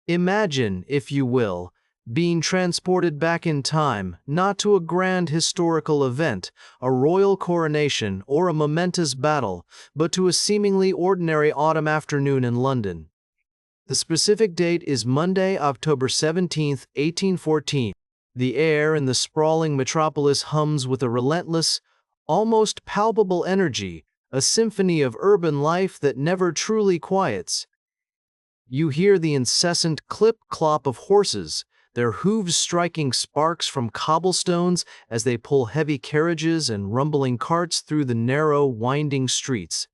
Imagine, if you will, being transported back in time, not to a grand historical event, a royal coronation, or a momentous battle, but to a seemingly ordinary autumn afternoon in London. The specific date is Monday, October 17, 1814. The air in the sprawling metropolis hums with a relentless, almost palpable energy, a symphony of urban life that never truly quiets. You hear the incessant clip-clop of horses, their hooves striking sparks from cobblestones as they pull heavy carriages and rumbling carts through the narrow, winding streets.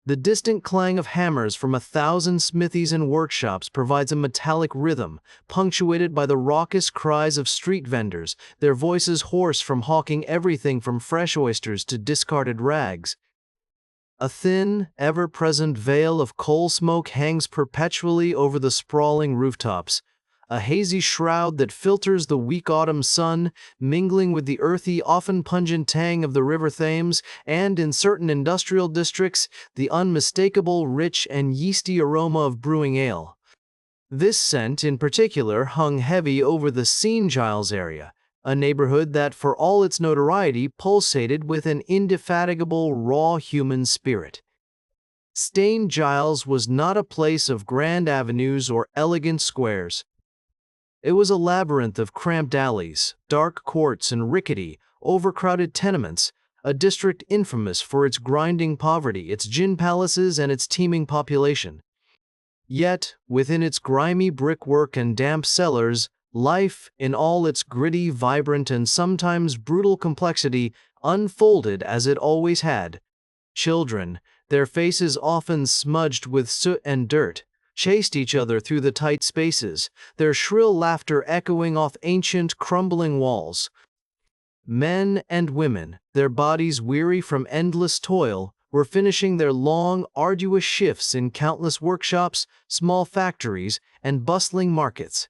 The distant clang of hammers from 1,000 smithies and workshops provides a metallic rhythm, punctuated by the raucous cries of street vendors, their voices hoarse from hawking everything from fresh oysters to discarded rags. A thin, ever-present veil of coal smoke hangs perpetually over the sprawling rooftops, a hazy shroud that filters the weak autumn sun, mingling with the earthy, often pungent tang of the River Thames, and, in certain industrial districts, the unmistakable, rich and yeasty aroma of brewing ale. This scent, in particular, hung heavy over the St. Giles area, a neighborhood that, for all its notoriety, pulsated with an indefatigable, raw human spirit. St. Giles was not a place of grand avenues or elegant squares. It was a labyrinth of cramped alleys, dark courts, and rickety, overcrowded tenements, a district infamous for its grinding poverty, its gin palaces, and its teeming population. Yet, within its grimy brickwork and damp cellars, life, in all its gritty, vibrant, and sometimes brutal complexity, unfolded as it always had. Children, their faces often smudged with soot and dirt, chased each other through the tight spaces, their shrill laughter echoing off ancient, crumbling walls. Men and women, their bodies weary from endless toil, were finishing their long, arduous shifts in countless workshops, small factories, and bustling markets.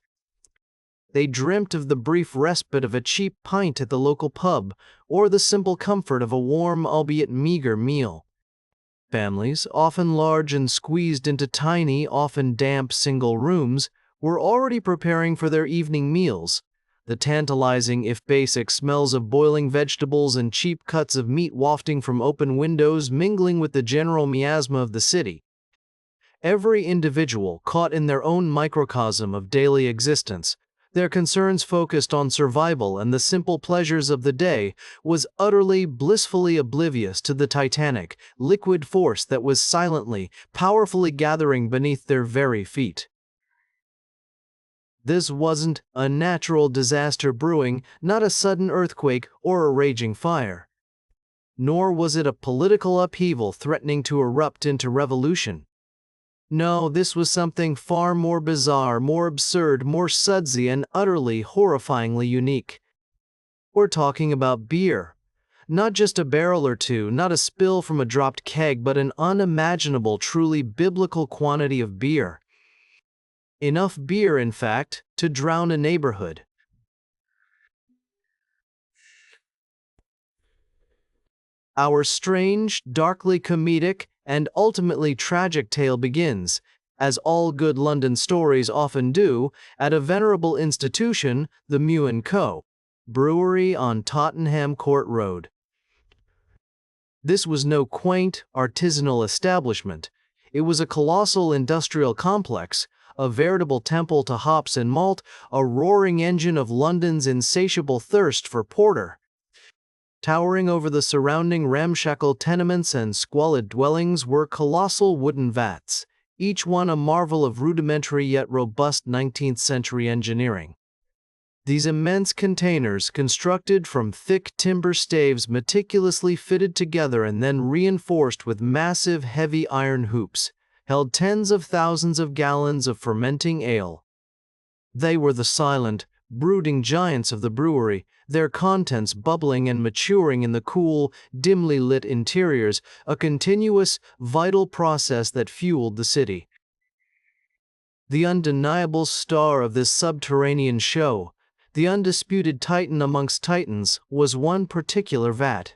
They dreamt of the brief respite of a cheap pint at the local pub, or the simple comfort of a warm, albeit meager, meal. Families, often large and squeezed into tiny, often damp single rooms, were already preparing for their evening meals, the tantalizing if basic smells of boiling vegetables and cheap cuts of meat wafting from open windows mingling with the general miasma of the city. Every individual caught in their own microcosm of daily existence, their concerns focused on survival and the simple pleasures of the day, was utterly, blissfully oblivious to the titanic, liquid force that was silently, powerfully gathering beneath their very feet. This wasn't a natural disaster brewing, not a sudden earthquake or a raging fire. Nor was it a political upheaval threatening to erupt into revolution. No, this was something far more bizarre, more absurd, more sudsy, and utterly, horrifyingly unique. We're talking about beer. Not just a barrel or two, not a spill from a dropped keg, but an unimaginable, truly biblical quantity of beer. Enough beer, in fact, to drown a neighborhood. Our strange, darkly comedic, and ultimately tragic tale begins, as all good London stories often do, at a venerable institution, the Mew & Co. Brewery on Tottenham Court Road. This was no quaint, artisanal establishment. It was a colossal industrial complex, a veritable temple to hops and malt, a roaring engine of London's insatiable thirst for porter. Towering over the surrounding ramshackle tenements and squalid dwellings were colossal wooden vats, each one a marvel of rudimentary yet robust 19th-century engineering. These immense containers, constructed from thick timber staves meticulously fitted together and then reinforced with massive heavy iron hoops, held tens of thousands of gallons of fermenting ale. They were the silent, brooding giants of the brewery, their contents bubbling and maturing in the cool, dimly lit interiors, a continuous, vital process that fueled the city. The undeniable star of this subterranean show, the undisputed titan amongst titans, was one particular vat.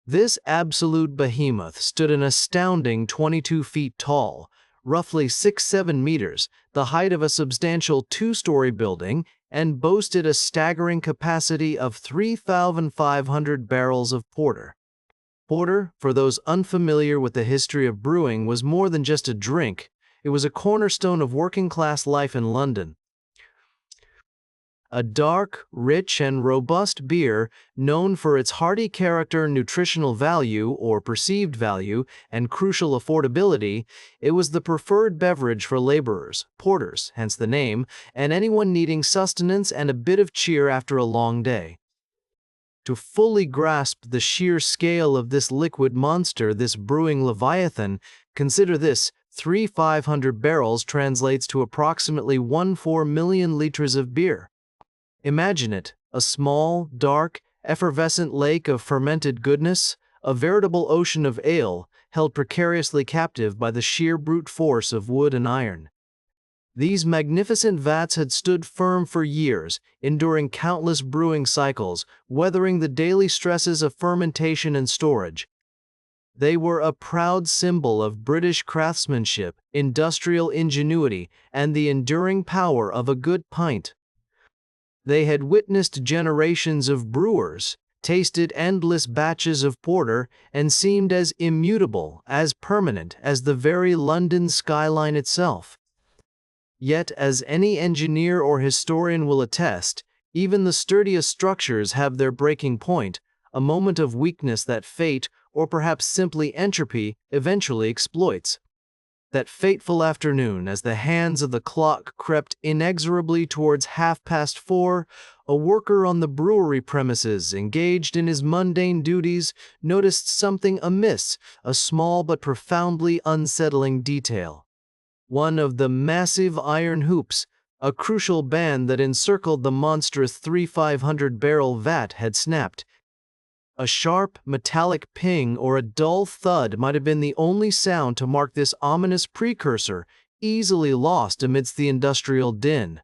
This absolute behemoth stood an astounding 22 feet tall, roughly 6-7 meters, the height of a substantial two-story building, and boasted a staggering capacity of 3,500 barrels of porter. Porter, for those unfamiliar with the history of brewing, was more than just a drink. It was a cornerstone of working-class life in London. A dark, rich, and robust beer, known for its hearty character, nutritional value, or perceived value, and crucial affordability, it was the preferred beverage for laborers, porters, hence the name, and anyone needing sustenance and a bit of cheer after a long day. To fully grasp the sheer scale of this liquid monster, this brewing leviathan, consider this: 3,500 barrels translates to approximately 1.4 million liters of beer. Imagine it, a small, dark, effervescent lake of fermented goodness, a veritable ocean of ale, held precariously captive by the sheer brute force of wood and iron. These magnificent vats had stood firm for years, enduring countless brewing cycles, weathering the daily stresses of fermentation and storage. They were a proud symbol of British craftsmanship, industrial ingenuity, and the enduring power of a good pint. They had witnessed generations of brewers, tasted endless batches of porter, and seemed as immutable, as permanent as the very London skyline itself. Yet, as any engineer or historian will attest, even the sturdiest structures have their breaking point, a moment of weakness that fate, or perhaps simply entropy, eventually exploits. That fateful afternoon, as the hands of the clock crept inexorably towards 4:30, a worker on the brewery premises, engaged in his mundane duties, noticed something amiss, a small but profoundly unsettling detail. One of the massive iron hoops, a crucial band that encircled the monstrous 3,500-barrel vat, had snapped. A sharp, metallic ping or a dull thud might have been the only sound to mark this ominous precursor, easily lost amidst the industrial din.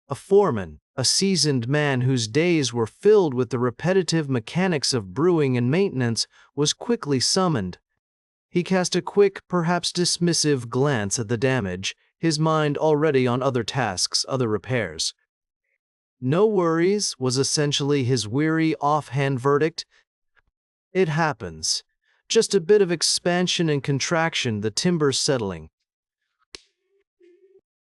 A foreman, a seasoned man whose days were filled with the repetitive mechanics of brewing and maintenance, was quickly summoned. He cast a quick, perhaps dismissive glance at the damage, his mind already on other tasks, other repairs. "No worries," was essentially his weary, offhand verdict. "It happens. Just a bit of expansion and contraction, the timber's settling.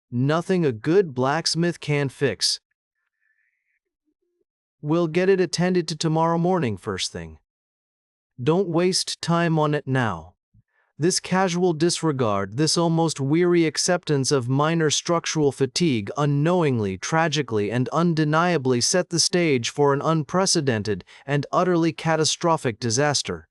Nothing a good blacksmith can't fix. We'll get it attended to tomorrow morning first thing. Don't waste time on it now." This casual disregard, this almost weary acceptance of minor structural fatigue unknowingly, tragically, and undeniably set the stage for an unprecedented and utterly catastrophic disaster.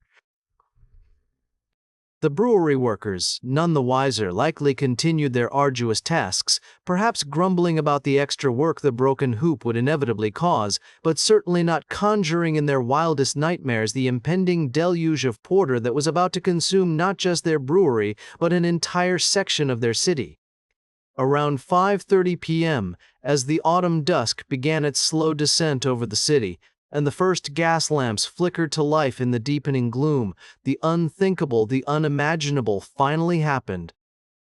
The brewery workers, none the wiser, likely continued their arduous tasks, perhaps grumbling about the extra work the broken hoop would inevitably cause, but certainly not conjuring in their wildest nightmares the impending deluge of porter that was about to consume not just their brewery, but an entire section of their city. Around 5:30 p.m., as the autumn dusk began its slow descent over the city, and the first gas lamps flickered to life in the deepening gloom, the unthinkable, the unimaginable finally happened.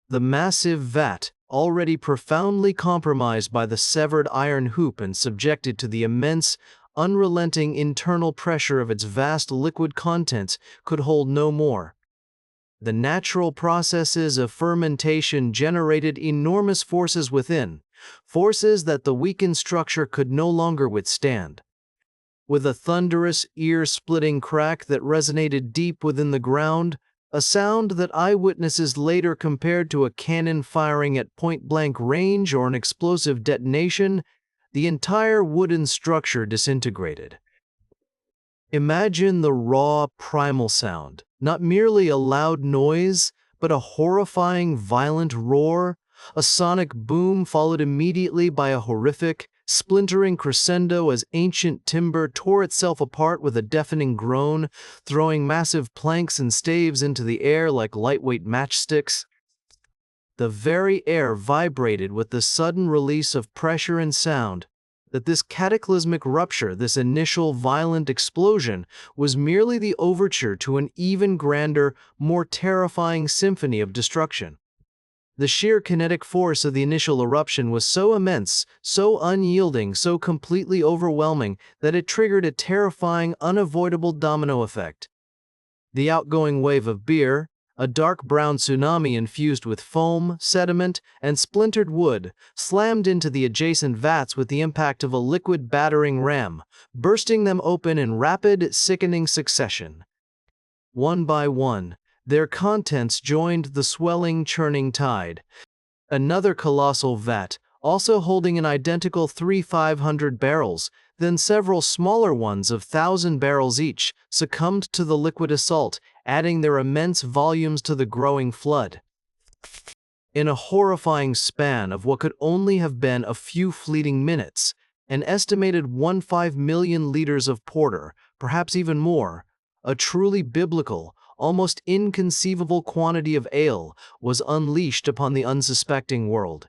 The massive vat, already profoundly compromised by the severed iron hoop and subjected to the immense, unrelenting internal pressure of its vast liquid contents, could hold no more. The natural processes of fermentation generated enormous forces within, forces that the weakened structure could no longer withstand. With a thunderous, ear-splitting crack that resonated deep within the ground, a sound that eyewitnesses later compared to a cannon firing at point-blank range or an explosive detonation, the entire wooden structure disintegrated. Imagine the raw, primal sound, not merely a loud noise, but a horrifying, violent roar, a sonic boom followed immediately by a horrific, splintering crescendo as ancient timber tore itself apart with a deafening groan, throwing massive planks and staves into the air like lightweight matchsticks. The very air vibrated with the sudden release of pressure and sound. That this cataclysmic rupture, this initial violent explosion, was merely the overture to an even grander, more terrifying symphony of destruction. The sheer kinetic force of the initial eruption was so immense, so unyielding, so completely overwhelming that it triggered a terrifying, unavoidable domino effect. The outgoing wave of beer, a dark brown tsunami infused with foam, sediment, and splintered wood, slammed into the adjacent vats with the impact of a liquid battering ram, bursting them open in rapid, sickening succession. One by one, their contents joined the swelling, churning tide. Another colossal vat, also holding an identical 3,500 barrels, then several smaller ones of 1,000 barrels each, succumbed to the liquid assault, adding their immense volumes to the growing flood. In a horrifying span of what could only have been a few fleeting minutes, an estimated 1.5 million liters of porter, perhaps even more, a truly biblical, almost inconceivable quantity of ale, was unleashed upon the unsuspecting world.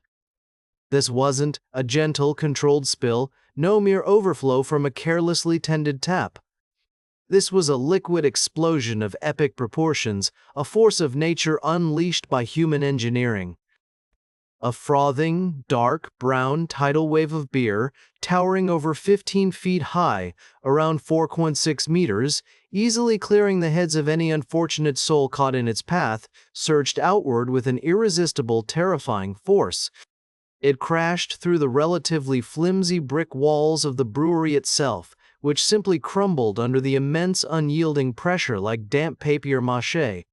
This wasn't a gentle, controlled spill, no mere overflow from a carelessly tended tap. This was a liquid explosion of epic proportions, a force of nature unleashed by human engineering. A frothing, dark, brown tidal wave of beer, towering over 15 feet high, around 4.6 meters, easily clearing the heads of any unfortunate soul caught in its path, surged outward with an irresistible, terrifying force. It crashed through the relatively flimsy brick walls of the brewery itself, which simply crumbled under the immense unyielding pressure like damp papier-mâché.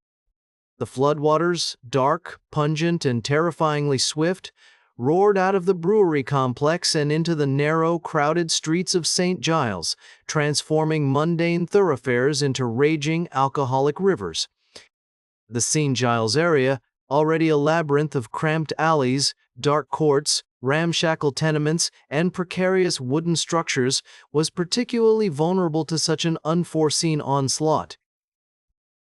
The floodwaters, dark, pungent, and terrifyingly swift, roared out of the brewery complex and into the narrow, crowded streets of St. Giles, transforming mundane thoroughfares into raging, alcoholic rivers. The St. Giles area, already a labyrinth of cramped alleys, dark courts, ramshackle tenements, and precarious wooden structures, was particularly vulnerable to such an unforeseen onslaught.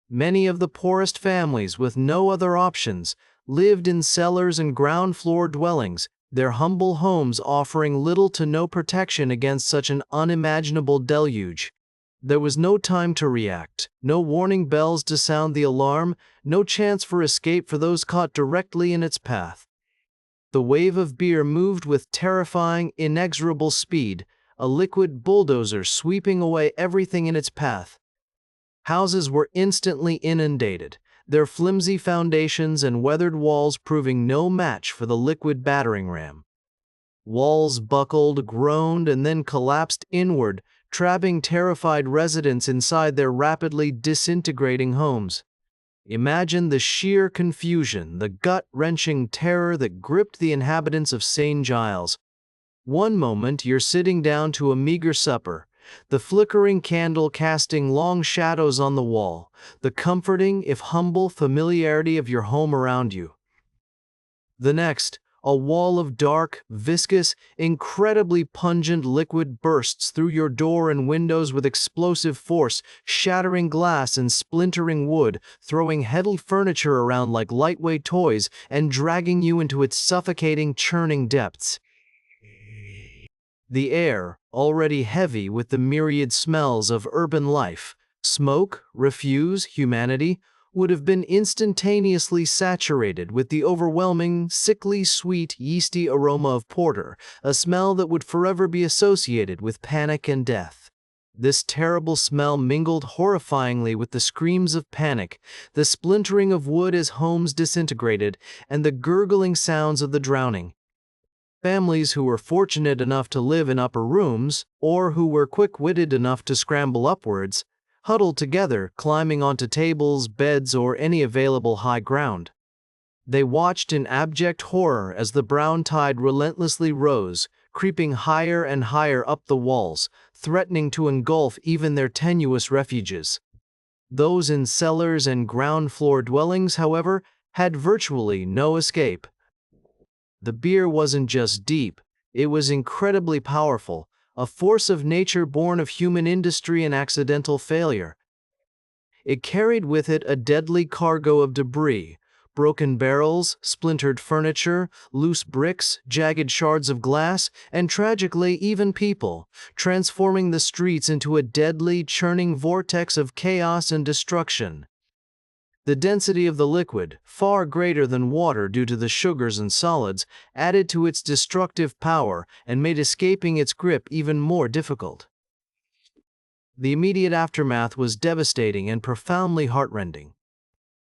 Many of the poorest families, with no other options, lived in cellars and ground-floor dwellings, their humble homes offering little to no protection against such an unimaginable deluge. There was no time to react, no warning bells to sound the alarm, no chance for escape for those caught directly in its path. The wave of beer moved with terrifying, inexorable speed, a liquid bulldozer sweeping away everything in its path. Houses were instantly inundated, their flimsy foundations and weathered walls proving no match for the liquid battering ram. Walls buckled, groaned, and then collapsed inward, trapping terrified residents inside their rapidly disintegrating homes. Imagine the sheer confusion, the gut-wrenching terror that gripped the inhabitants of St. Giles. One moment you're sitting down to a meager supper, the flickering candle casting long shadows on the wall, the comforting, if humble, familiarity of your home around you. The next, a wall of dark, viscous, incredibly pungent liquid bursts through your door and windows with explosive force, shattering glass and splintering wood, throwing heavy furniture around like lightweight toys, and dragging you into its suffocating, churning depths. The air, already heavy with the myriad smells of urban life, smoke, refuse, humanity, would have been instantaneously saturated with the overwhelming, sickly sweet, yeasty aroma of porter, a smell that would forever be associated with panic and death. This terrible smell mingled horrifyingly with the screams of panic, the splintering of wood as homes disintegrated, and the gurgling sounds of the drowning. Families who were fortunate enough to live in upper rooms, or who were quick-witted enough to scramble upwards, huddled together, climbing onto tables, beds, or any available high ground. They watched in abject horror as the brown tide relentlessly rose, creeping higher and higher up the walls, threatening to engulf even their tenuous refuges. Those in cellars and ground-floor dwellings, however, had virtually no escape. The beer wasn't just deep, it was incredibly powerful, a force of nature born of human industry and accidental failure. It carried with it a deadly cargo of debris, broken barrels, splintered furniture, loose bricks, jagged shards of glass, and tragically even people, transforming the streets into a deadly, churning vortex of chaos and destruction. The density of the liquid, far greater than water due to the sugars and solids, added to its destructive power and made escaping its grip even more difficult. The immediate aftermath was devastating and profoundly heartrending.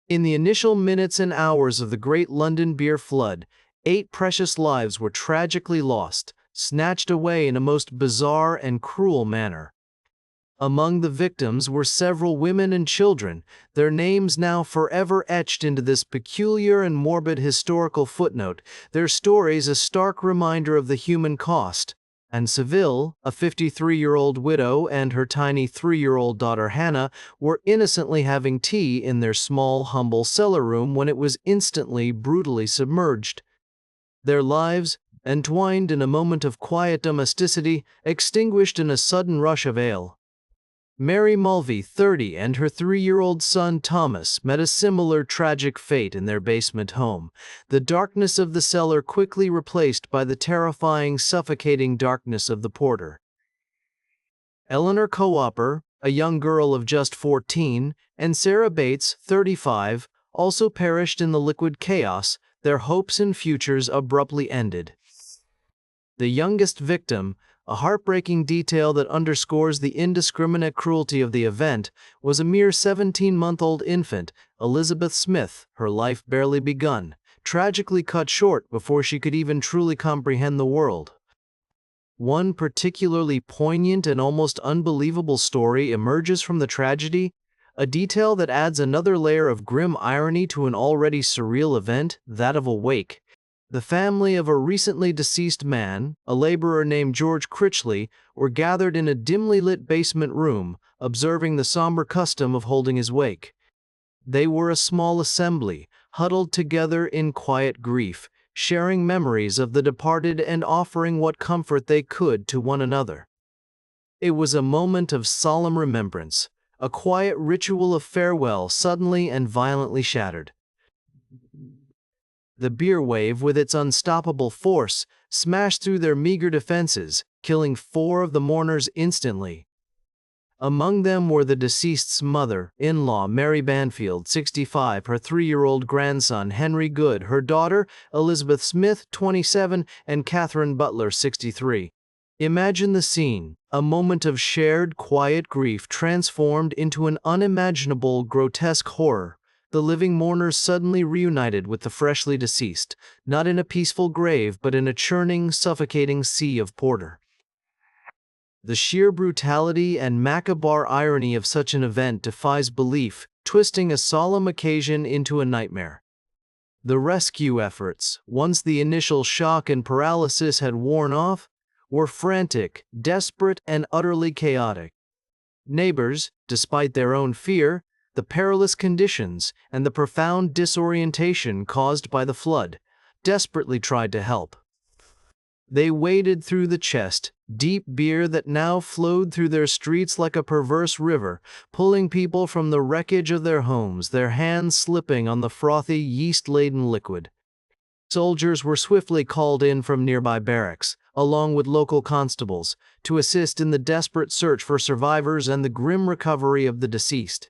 In the initial minutes and hours of the Great London Beer Flood, 8 precious lives were tragically lost, snatched away in a most bizarre and cruel manner. Among the victims were several women and children, their names now forever etched into this peculiar and morbid historical footnote, their stories a stark reminder of the human cost. And Seville, a 53-year-old widow and her tiny 3-year-old daughter Hannah, were innocently having tea in their small, humble cellar room when it was instantly, brutally submerged. Their lives, entwined in a moment of quiet domesticity, extinguished in a sudden rush of ale. Mary Mulvey, 30, and her 3-year-old son Thomas met a similar tragic fate in their basement home, the darkness of the cellar quickly replaced by the terrifying, suffocating darkness of the porter. Eleanor Coopper, a young girl of just 14, and Sarah Bates, 35, also perished in the liquid chaos, their hopes and futures abruptly ended. The youngest victim, a heartbreaking detail that underscores the indiscriminate cruelty of the event, was a mere 17-month-old infant, Elizabeth Smith, her life barely begun, tragically cut short before she could even truly comprehend the world. One particularly poignant and almost unbelievable story emerges from the tragedy, a detail that adds another layer of grim irony to an already surreal event, that of a wake. The family of a recently deceased man, a laborer named George Critchley, were gathered in a dimly lit basement room, observing the somber custom of holding his wake. They were a small assembly, huddled together in quiet grief, sharing memories of the departed and offering what comfort they could to one another. It was a moment of solemn remembrance, a quiet ritual of farewell suddenly and violently shattered. The beer wave, with its unstoppable force, smashed through their meager defenses, killing 4 of the mourners instantly. Among them were the deceased's mother-in-law Mary Banfield, 65, her 3-year-old grandson Henry Good, her daughter Elizabeth Smith, 27, and Catherine Butler, 63. Imagine the scene, a moment of shared, quiet grief transformed into an unimaginable, grotesque horror. The living mourners suddenly reunited with the freshly deceased, not in a peaceful grave but in a churning, suffocating sea of porter. The sheer brutality and macabre irony of such an event defies belief, twisting a solemn occasion into a nightmare. The rescue efforts, once the initial shock and paralysis had worn off, were frantic, desperate, and utterly chaotic. Neighbors, despite their own fear, the perilous conditions, and the profound disorientation caused by the flood, desperately tried to help. They waded through the chest-deep beer that now flowed through their streets like a perverse river, pulling people from the wreckage of their homes, their hands slipping on the frothy, yeast-laden liquid. Soldiers were swiftly called in from nearby barracks, along with local constables, to assist in the desperate search for survivors and the grim recovery of the deceased.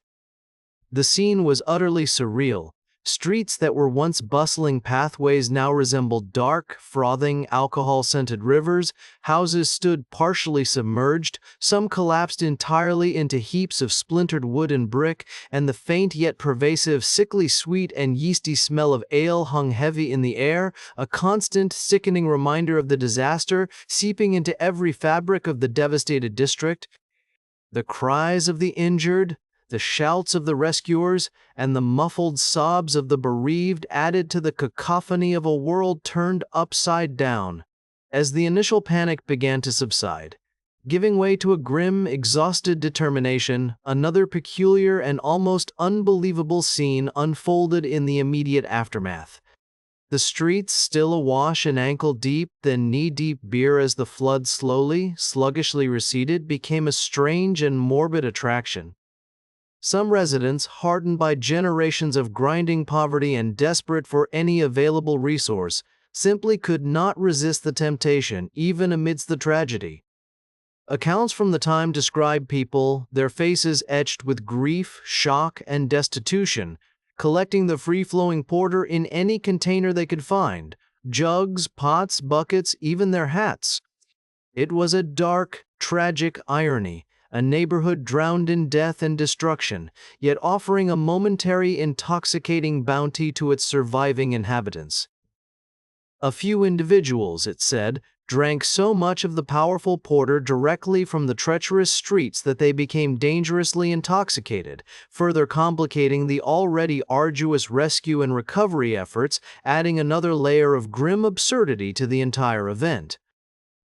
The scene was utterly surreal. Streets that were once bustling pathways now resembled dark, frothing, alcohol-scented rivers. Houses stood partially submerged, some collapsed entirely into heaps of splintered wood and brick, and the faint yet pervasive sickly sweet and yeasty smell of ale hung heavy in the air, a constant, sickening reminder of the disaster, seeping into every fabric of the devastated district. The cries of the injured, the shouts of the rescuers, and the muffled sobs of the bereaved added to the cacophony of a world turned upside down. As the initial panic began to subside, giving way to a grim, exhausted determination, another peculiar and almost unbelievable scene unfolded in the immediate aftermath. The streets, still awash in ankle-deep, then knee-deep beer as the flood slowly, sluggishly receded, became a strange and morbid attraction. Some residents, hardened by generations of grinding poverty and desperate for any available resource, simply could not resist the temptation, even amidst the tragedy. Accounts from the time describe people, their faces etched with grief, shock, and destitution, collecting the free-flowing porter in any container they could find, jugs, pots, buckets, even their hats. It was a dark, tragic irony, a neighborhood drowned in death and destruction, yet offering a momentary intoxicating bounty to its surviving inhabitants. A few individuals, it said, drank so much of the powerful porter directly from the treacherous streets that they became dangerously intoxicated, further complicating the already arduous rescue and recovery efforts, adding another layer of grim absurdity to the entire event.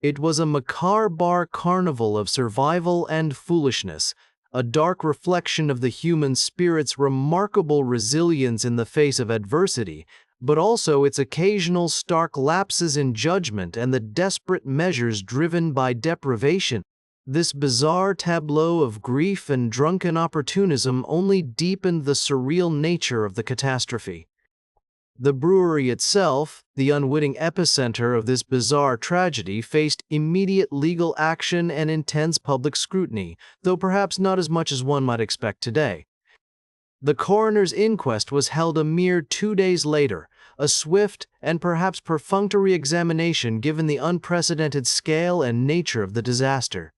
It was a macabre carnival of survival and foolishness, a dark reflection of the human spirit's remarkable resilience in the face of adversity, but also its occasional stark lapses in judgment and the desperate measures driven by deprivation. This bizarre tableau of grief and drunken opportunism only deepened the surreal nature of the catastrophe. The brewery itself, the unwitting epicenter of this bizarre tragedy, faced immediate legal action and intense public scrutiny, though perhaps not as much as one might expect today. The coroner's inquest was held a mere 2 days later, a swift and perhaps perfunctory examination given the unprecedented scale and nature of the disaster.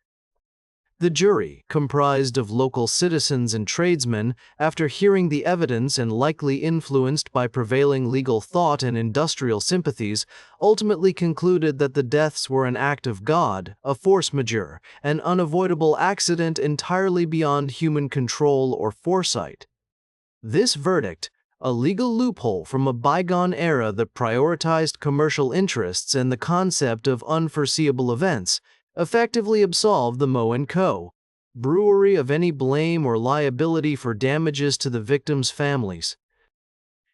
The jury, comprised of local citizens and tradesmen, after hearing the evidence and likely influenced by prevailing legal thought and industrial sympathies, ultimately concluded that the deaths were an act of God, a force majeure, an unavoidable accident entirely beyond human control or foresight. This verdict, a legal loophole from a bygone era that prioritized commercial interests and the concept of unforeseeable events, effectively absolved the Moe & Co. brewery of any blame or liability for damages to the victims' families.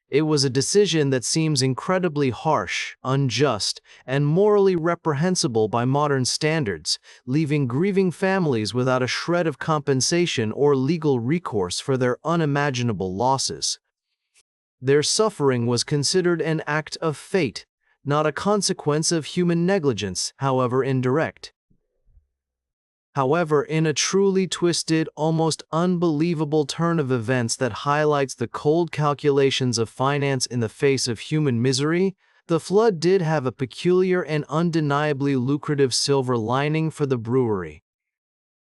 It was a decision that seems incredibly harsh, unjust, and morally reprehensible by modern standards, leaving grieving families without a shred of compensation or legal recourse for their unimaginable losses. Their suffering was considered an act of fate, not a consequence of human negligence, however indirect. However, in a truly twisted, almost unbelievable turn of events that highlights the cold calculations of finance in the face of human misery, the flood did have a peculiar and undeniably lucrative silver lining for the brewery.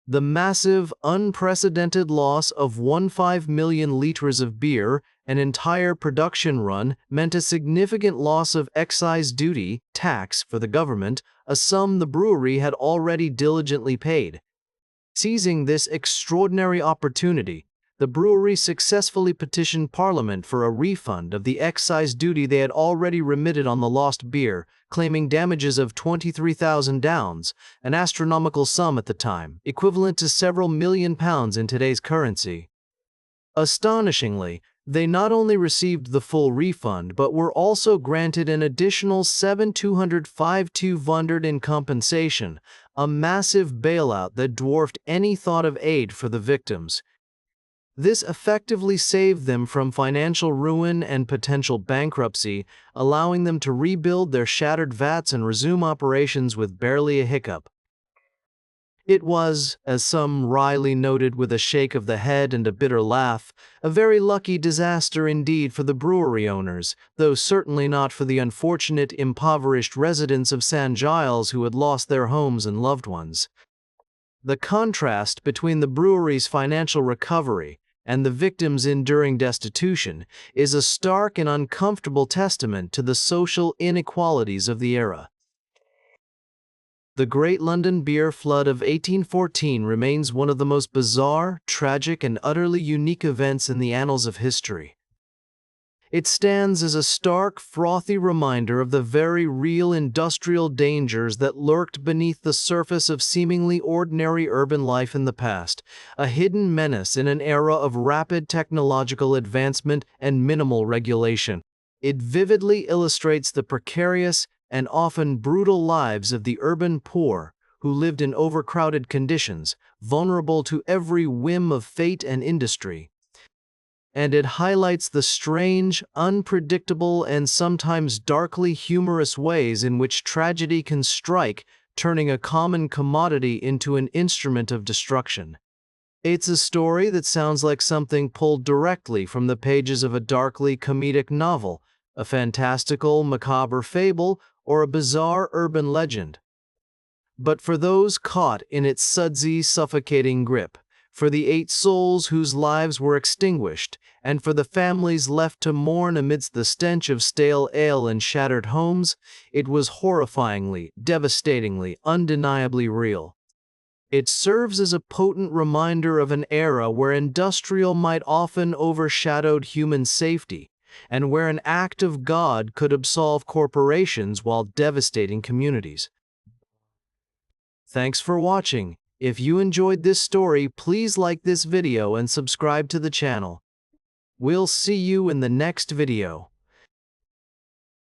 The massive, unprecedented loss of 1.5 million liters of beer, an entire production run, meant a significant loss of excise duty, tax, for the government, a sum the brewery had already diligently paid. Seizing this extraordinary opportunity, the brewery successfully petitioned Parliament for a refund of the excise duty they had already remitted on the lost beer, claiming damages of £23,000, an astronomical sum at the time, equivalent to several £1 million in today's currency. Astonishingly, they not only received the full refund but were also granted an additional £7,205 in compensation, a massive bailout that dwarfed any thought of aid for the victims. This effectively saved them from financial ruin and potential bankruptcy, allowing them to rebuild their shattered vats and resume operations with barely a hiccup. It was, as some wryly noted with a shake of the head and a bitter laugh, a very lucky disaster indeed for the brewery owners, though certainly not for the unfortunate, impoverished residents of St. Giles who had lost their homes and loved ones. The contrast between the brewery's financial recovery and the victims' enduring destitution is a stark and uncomfortable testament to the social inequalities of the era. The Great London Beer Flood of 1814 remains one of the most bizarre, tragic, and utterly unique events in the annals of history. It stands as a stark, frothy reminder of the very real industrial dangers that lurked beneath the surface of seemingly ordinary urban life in the past, a hidden menace in an era of rapid technological advancement and minimal regulation. It vividly illustrates the precarious and often brutal lives of the urban poor, who lived in overcrowded conditions, vulnerable to every whim of fate and industry. And it highlights the strange, unpredictable, and sometimes darkly humorous ways in which tragedy can strike, turning a common commodity into an instrument of destruction. It's a story that sounds like something pulled directly from the pages of a darkly comedic novel, a fantastical, macabre fable, or a bizarre urban legend. But for those caught in its sudsy, suffocating grip, for the 8 souls whose lives were extinguished, and for the families left to mourn amidst the stench of stale ale and shattered homes, it was horrifyingly, devastatingly, undeniably real. It serves as a potent reminder of an era where industrial might often overshadowed human safety, and where an act of God could absolve corporations while devastating communities. Thanks for watching. If you enjoyed this story, please like this video and subscribe to the channel. We'll see you in the next video.